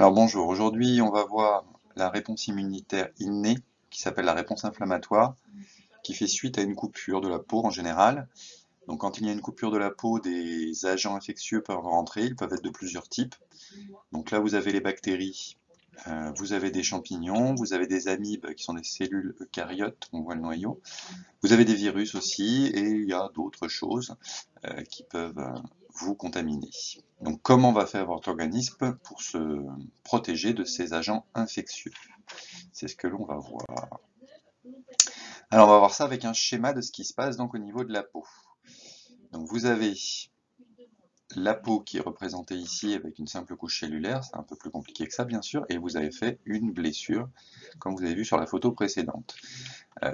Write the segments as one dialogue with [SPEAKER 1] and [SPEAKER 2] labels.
[SPEAKER 1] Alors bonjour, aujourd'hui on va voir la réponse immunitaire innée, qui s'appelle la réponse inflammatoire, qui fait suite à une coupure de la peau en général. Donc quand il y a une coupure de la peau, des agents infectieux peuvent rentrer, ils peuvent être de plusieurs types. Donc là vous avez les bactéries, vous avez des champignons, vous avez des amibes qui sont des cellules eucaryotes, on voit le noyau. Vous avez des virus aussi, et il y a d'autres choses qui peuvent vous contaminer. Donc comment va faire votre organisme pour se protéger de ces agents infectieux? C'est ce que l'on va voir. Alors on va voir ça avec un schéma de ce qui se passe donc au niveau de la peau. Donc vous avez la peau qui est représentée ici avec une simple couche cellulaire, c'est un peu plus compliqué que ça bien sûr, et vous avez fait une blessure, comme vous avez vu sur la photo précédente.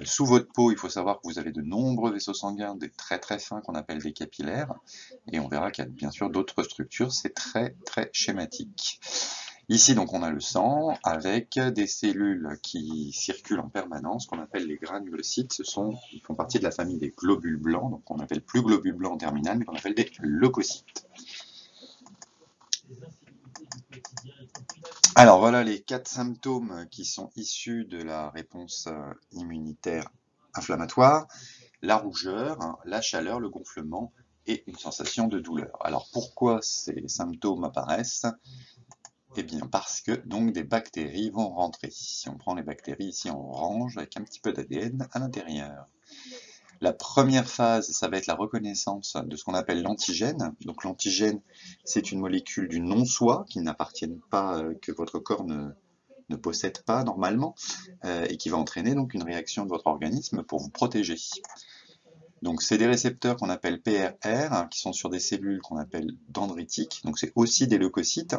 [SPEAKER 1] Sous votre peau, il faut savoir que vous avez de nombreux vaisseaux sanguins, des très très fins qu'on appelle des capillaires, et on verra qu'il y a bien sûr d'autres structures, c'est très très schématique. Ici donc on a le sang avec des cellules qui circulent en permanence, qu'on appelle les granulocytes, ils font partie de la famille des globules blancs, donc on n'appelle plus globules blancs en terminale, mais qu'on appelle des leucocytes. Alors voilà les 4 symptômes qui sont issus de la réponse immunitaire inflammatoire: la rougeur, la chaleur, le gonflement et une sensation de douleur. Alors pourquoi ces symptômes apparaissent? Eh bien parce que donc des bactéries vont rentrer. Si on prend les bactéries ici en orange avec un petit peu d'ADN à l'intérieur. La première phase, ça va être la reconnaissance de ce qu'on appelle l'antigène. Donc l'antigène, c'est une molécule du non-soi qui n'appartiennent pas, que votre corps ne possède pas normalement, et qui va entraîner donc une réaction de votre organisme pour vous protéger. Donc c'est des récepteurs qu'on appelle PRR, qui sont sur des cellules qu'on appelle dendritiques, donc c'est aussi des leucocytes,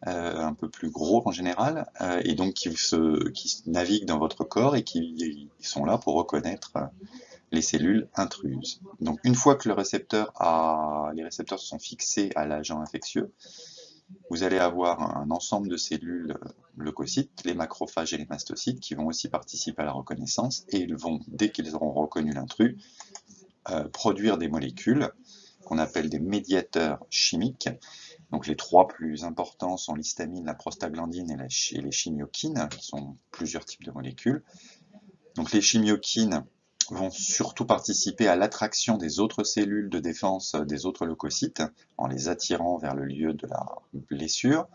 [SPEAKER 1] un peu plus gros en général, et donc qui naviguent dans votre corps et qui sont là pour reconnaître les cellules intruses. Donc une fois que les récepteurs sont fixés à l'agent infectieux, vous allez avoir un ensemble de cellules leucocytes, les macrophages et les mastocytes, qui vont aussi participer à la reconnaissance, et ils vont, dès qu'ils auront reconnu l'intrus, produire des molécules qu'on appelle des médiateurs chimiques. Donc les 3 plus importants sont l'histamine, la prostaglandine et les chimiokines, qui sont plusieurs types de molécules. Donc les chimiokines vont surtout participer à l'attraction des autres cellules de défense des autres leucocytes, en les attirant vers le lieu de la blessure.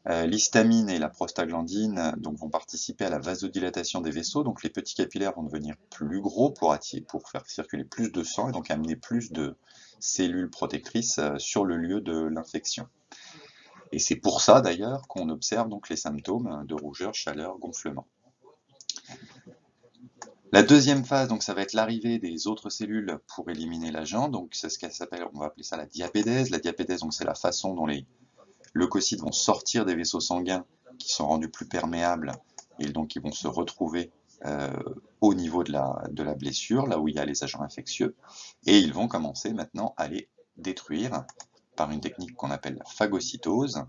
[SPEAKER 1] L'histamine et la prostaglandine donc, vont participer à la vasodilatation des vaisseaux, donc les petits capillaires vont devenir plus gros pour faire circuler plus de sang et donc amener plus de cellules protectrices sur le lieu de l'infection. Et c'est pour ça d'ailleurs qu'on observe donc les symptômes de rougeur, chaleur, gonflement. La deuxième phase, donc, ça va être l'arrivée des autres cellules pour éliminer l'agent, donc c'est ce qu'elle s'appelle, on va appeler ça la diapédèse. La diapédèse, donc c'est la façon dont les leucocytes vont sortir des vaisseaux sanguins qui sont rendus plus perméables et donc ils vont se retrouver au niveau de la blessure, là où il y a les agents infectieux, et ils vont commencer maintenant à les détruire par une technique qu'on appelle la phagocytose.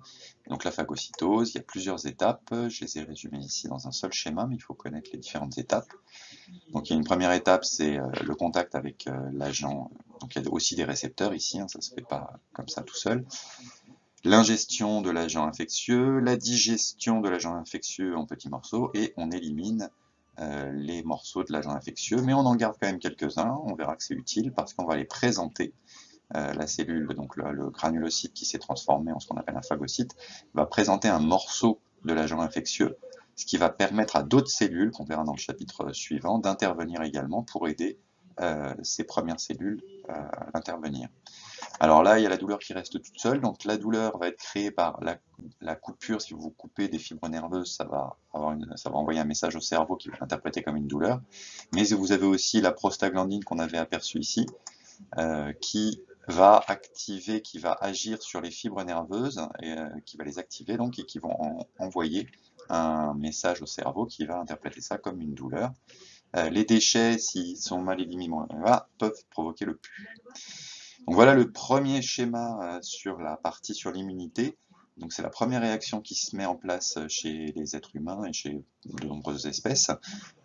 [SPEAKER 1] Donc la phagocytose, il y a plusieurs étapes, je les ai résumées ici dans un seul schéma, mais il faut connaître les différentes étapes. Donc il y a une première étape, c'est le contact avec l'agent, donc il y a aussi des récepteurs ici, hein, ça ne se fait pas comme ça tout seul. L'ingestion de l'agent infectieux, la digestion de l'agent infectieux en petits morceaux, et on élimine les morceaux de l'agent infectieux, mais on en garde quand même quelques-uns, on verra que c'est utile parce qu'on va les présenter. La cellule, donc le granulocyte qui s'est transformé en ce qu'on appelle un phagocyte, va présenter un morceau de l'agent infectieux, ce qui va permettre à d'autres cellules, qu'on verra dans le chapitre suivant, d'intervenir également pour aider ces premières cellules à intervenir. Alors là, il y a la douleur qui reste toute seule, donc la douleur va être créée par la coupure. Si vous coupez des fibres nerveuses, ça va envoyer un message au cerveau qui va l'interpréter comme une douleur. Mais vous avez aussi la prostaglandine qu'on avait aperçue ici, qui va agir sur les fibres nerveuses, et qui va les activer donc, et qui vont envoyer un message au cerveau qui va interpréter ça comme une douleur. Les déchets, s'ils sont mal éliminés, peuvent provoquer le pus. Donc voilà le premier schéma sur la partie sur l'immunité. Donc c'est la première réaction qui se met en place chez les êtres humains et chez de nombreuses espèces.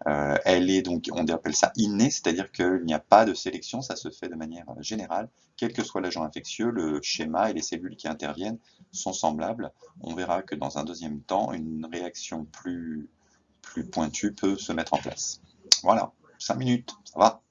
[SPEAKER 1] Elle est donc, on appelle ça innée, c'est-à-dire qu'il n'y a pas de sélection, ça se fait de manière générale. Quel que soit l'agent infectieux, le schéma et les cellules qui interviennent sont semblables. On verra que dans un deuxième temps, une réaction plus pointue peut se mettre en place. Voilà, 5 minutes, ça va.